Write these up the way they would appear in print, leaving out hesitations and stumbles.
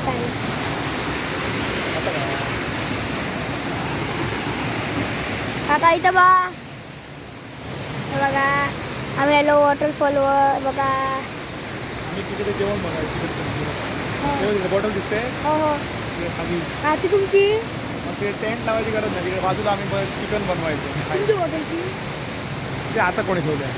काय काका इथं बघा आम्ही आलो वॉटरफॉलवर बघा. तिकडे जेवण बनवायचं बॉटल दिसते. हो हो हा ती तुमची. ते टेंट लावायची गरज नाही. तिकडे बाजूला आम्ही चिकन बनवायचं. तुमची बॉटलची ते आता कोणी ठेवलं आहे.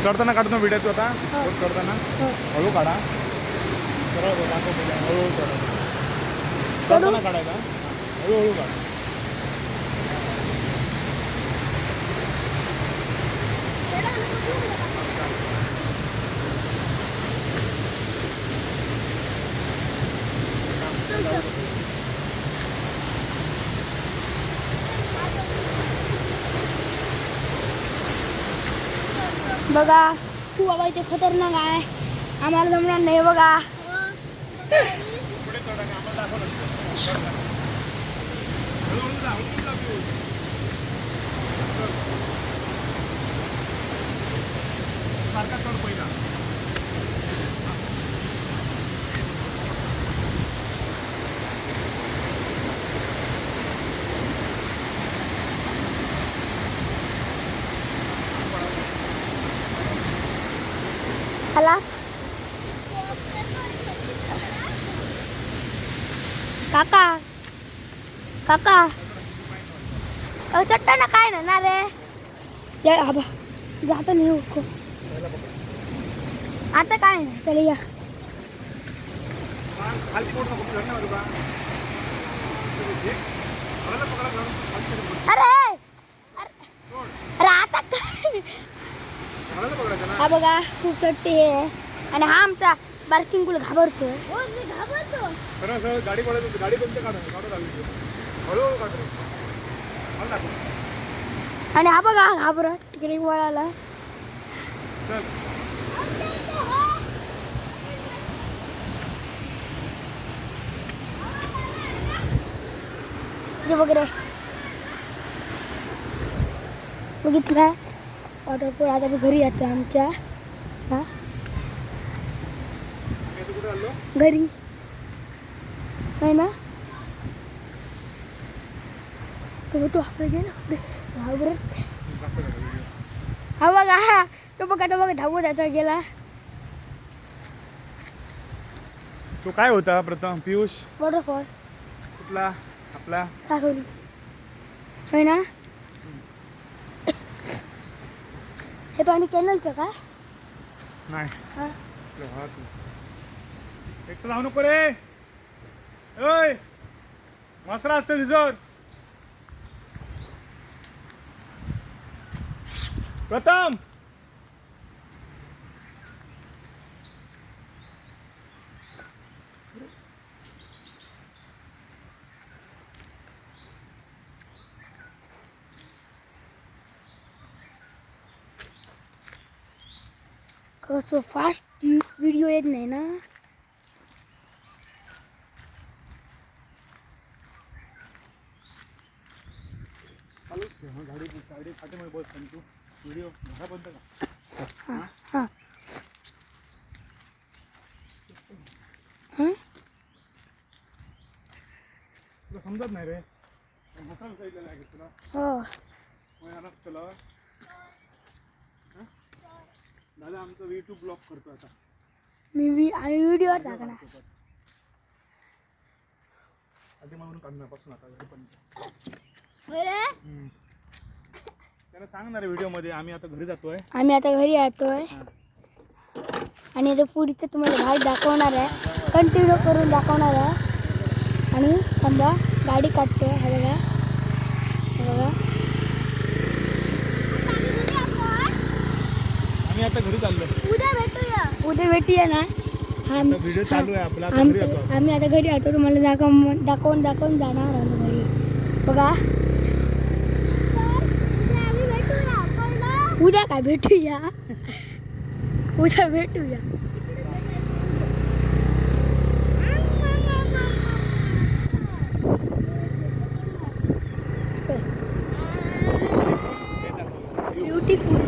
चढताना काढतो व्हिडिओ तू आता. चढताना हळू काढा. सरळ दाखव. हळूहळू चढा. चढताना काढायचा. हळूहळू काढा. बघा तू बाबा इथे खतरनाक आहे. आम्हाला जमणार नाही बघा. सारखा चढ पहिला. आला काका काका चट्टाना काय ना रे जात नाही हो. आता काय नाही चल या. अरे अरे आता काय. हा बघा खूप चट्टी आहे आणि हा आमचा बारचिंकुल घाबरतोय. गाडी गाडी कोणत्या काढून आणि हा बघा घाबरत तिकडे वळाला. वगैरे बघितलं वॉटरफॉल. आता मी घरी येतो आमच्या. हा घरी नाही ना तो आपलं गेला. हा बघा तो बघा धावत आता गेला. तो काय होता प्रथम पियुष? वॉटरफॉल कुठला? आपला सासोली होय ना. हे पाणी कॅनलचं का? नाही. हा एक जाऊ नको रे. ओय मसरा असतं तिजोर. प्रथम कसं फास्ट व्हिडिओ येत नाही ना. गाडी फाटीमध्ये बस. तू व्हिडिओ मोठा बनतो का? हां हां तुला समजत नाही रे. मसाला साईडला लागेल तुला. हो चला दादा आमचा YouTube ब्लॉग करतो आता. मी व्हिडिओ टाकणार. आधी म्हणून काढण्यापासून आता घरीपर्यंत. त्याला सांगणार व्हिडिओ मध्ये आम्ही आता घरी जातोय. आम्ही आता घरी येतोय आणि आता पुढचं तुम्हाला भाग दाखवणार आहे. कंटिन्यू करून दाखवणार आहे. आणि थांबा गाडी काढतोय. हा बघा बघा आम्ही आता घरी चाललोय. उद्या भेटूया ना. व्हिडिओ चालू आहे आपला. आम्ही आता घरी येतो. तुम्हाला दाखवून जाणार आम्ही घरी. बघा उद्या काय भेटूया. उद्या भेटूया. ब्युटिफुल.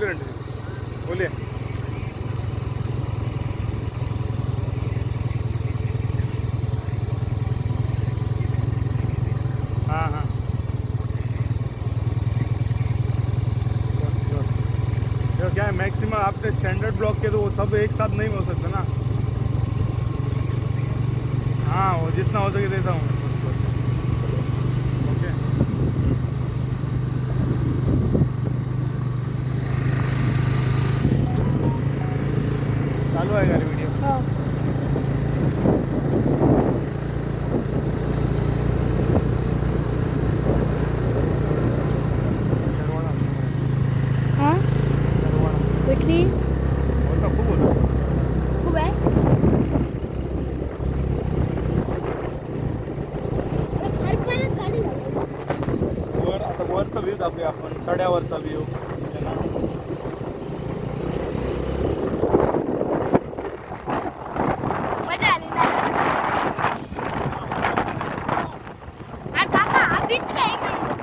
बोलिए आंटी बोलिए. हाँ हाँ तो क्या है मैक्सिमम आपने स्टैंडर्ड ब्लॉक के तो वो सब एक साथ नहीं हो सकता ना. हाँ वो जितना हो सके देता हूँ. ओके चालू आहे का रे व्हिडिओ. हो. हा भेटली होता खूप होता. खूप आहे. वर आता वरचा व्ह्यू दाखवूया आपण कड्यावरचा व्ह्यू. मजा आली ना. हा काका हा मित्र आहे एक नंबर.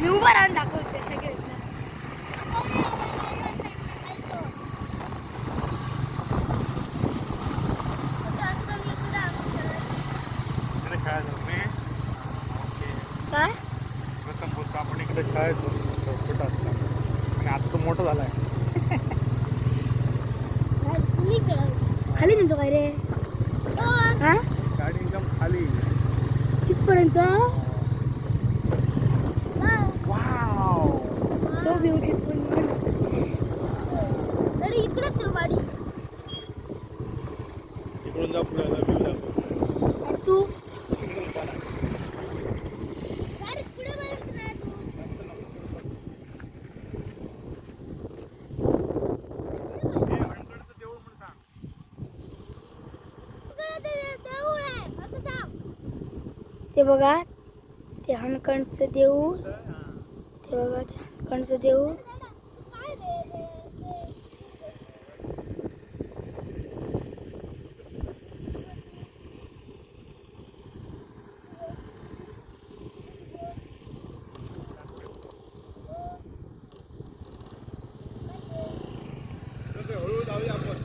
मी उभा राहून दाखवते सगळे. खेळायचो मी. काय प्रथम पुरता आपण इकडे खेळायचो छोटा असताना आणि आता तो मोठा झाला आहे. खाली नेतो काय रे. हा गाडी एकदम खाली. तिथपर्यंत वाव सो ब्युटिफुल. इकडे ठेव गाडी. इकडून जा पुढे व्ह्यू दाखव. तू ते बघा ते हणकणचं देऊळ. ते बघा ते हणकणचं देऊळ.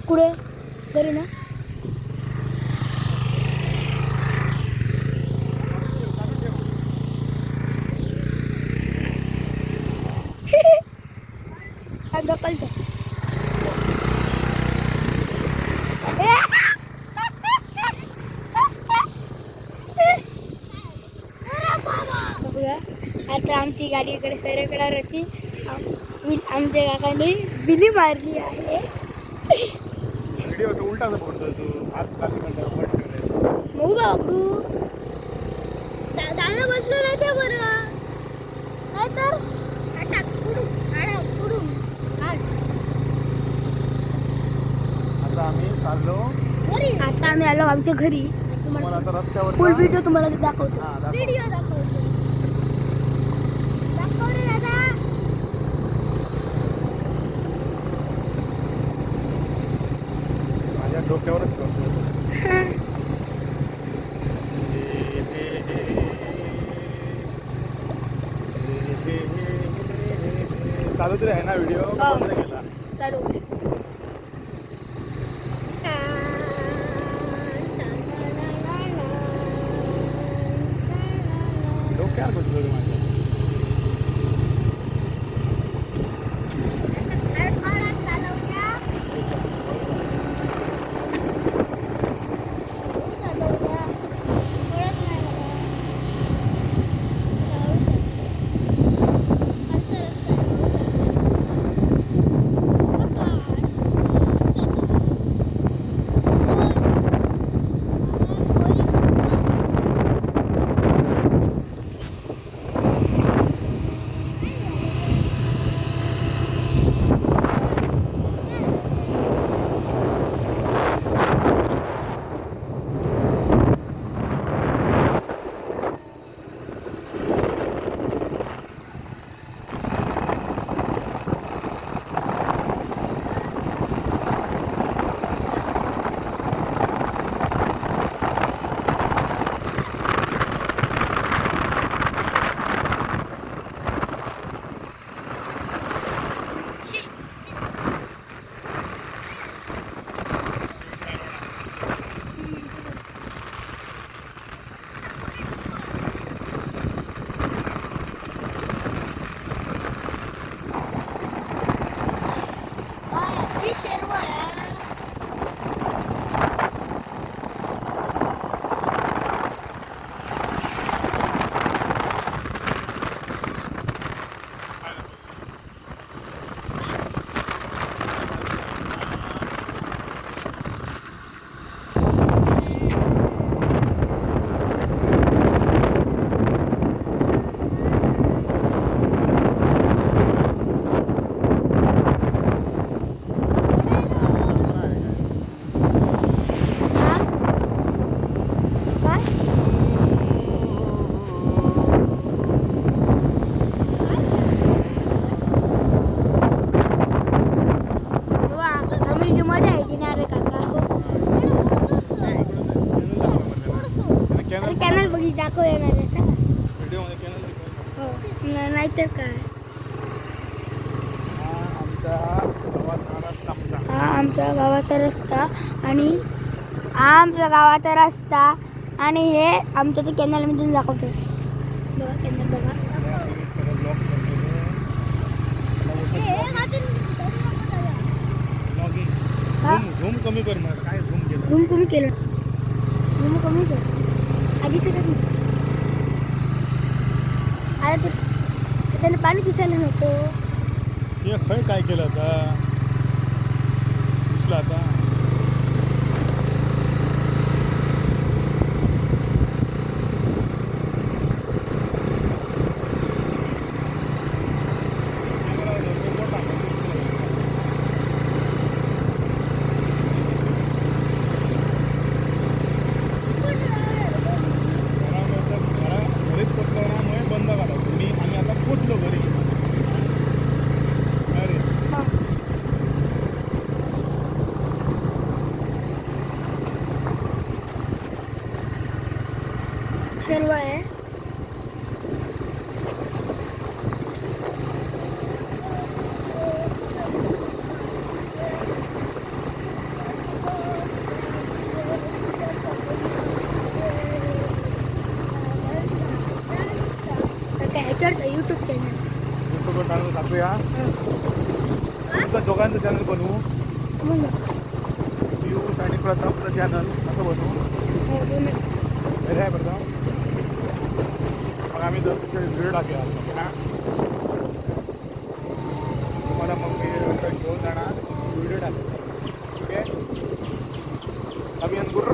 कुठे घरी ना. ढकलतो. आता आमची गाडी इकडे सरकणार होती. आमच्या काकाने बिली मारली आहे. व्हिडिओ तो उलटा पकडतो तू. हात खाली म्हणतो वर ठेवले. मग बाबू दादा बसलो नाही ते बरं नाही तर आता आम्ही चाललो. आता आम्ही आलो आमच्या घरी. तुम्हाला आता रस्त्यावर फुल व्हिडिओ तुम्हाला दाखवतो. हा, दाखव. व्हिडिओ दाखवतो. दाखव रे दादा. माझ्या डोक्यावरच करतो. चालू तरी आहे ना व्हिडिओ. बंद केला. चालू. डोक्यावर बसलो रे माझ्या. नाहीतर काय. हा आमचा गावाचा रस्ता आमचा. हा आमच्या गावाचा रस्ता आणि हा आमच्या गावाचा रस्ता आणि हे आमच्या ते कॅनलमधून दाखवतो. बघा कॅनल बघा. ब्लॉक करतो हा. झूम कमी कर मग काय झूम केलं. झूम कमी केलं. झूम कमी केलं. आधीच आता ते त्याला पाणी दिसायला नव्हतं. हे खय काय केलं आता दिसलं आता. घरीच पोचल्यामुळे बंद घालायचं मी आम्ही आता पोचलो घरी. अरे सर्व आहे. ह्याच्यावर यूट्यूब चॅनल युट्यूबवर चॅनल टाकूया. तुमचं दोघांचं चॅनल बनवू. पियुष आणि प्रतापचं चॅनल असं बनवू. हे आहे प्रताप. मग आम्ही जर व्हिडिओ टाकूया ना तुम्हाला मग मी घेऊन जाणार व्हिडिओ टाकू. ठीक आहे. अभियान गुरु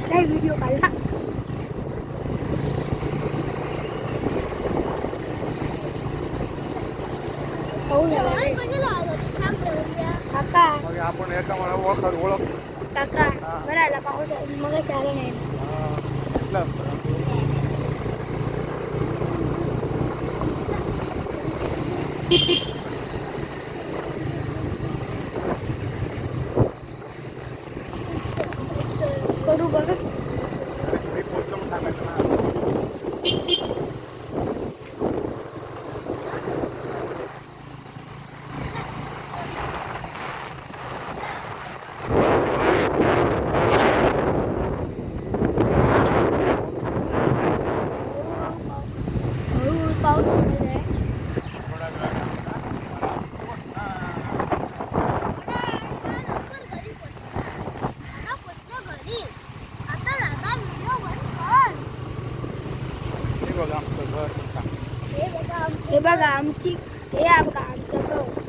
काय व्हिडिओ काढला. काका मग आपण एका मला ओळख काका बरं आला पाऊस मग आला नाही. कुठलं असतं करू बघा. घरी पोचलं म्हणून सांगायचं ना. हळूहळू पाऊस पडत आहे. थोडा वेळ हे बघा आमचं घर. हे बघा आमची हे बघा आमचं घर.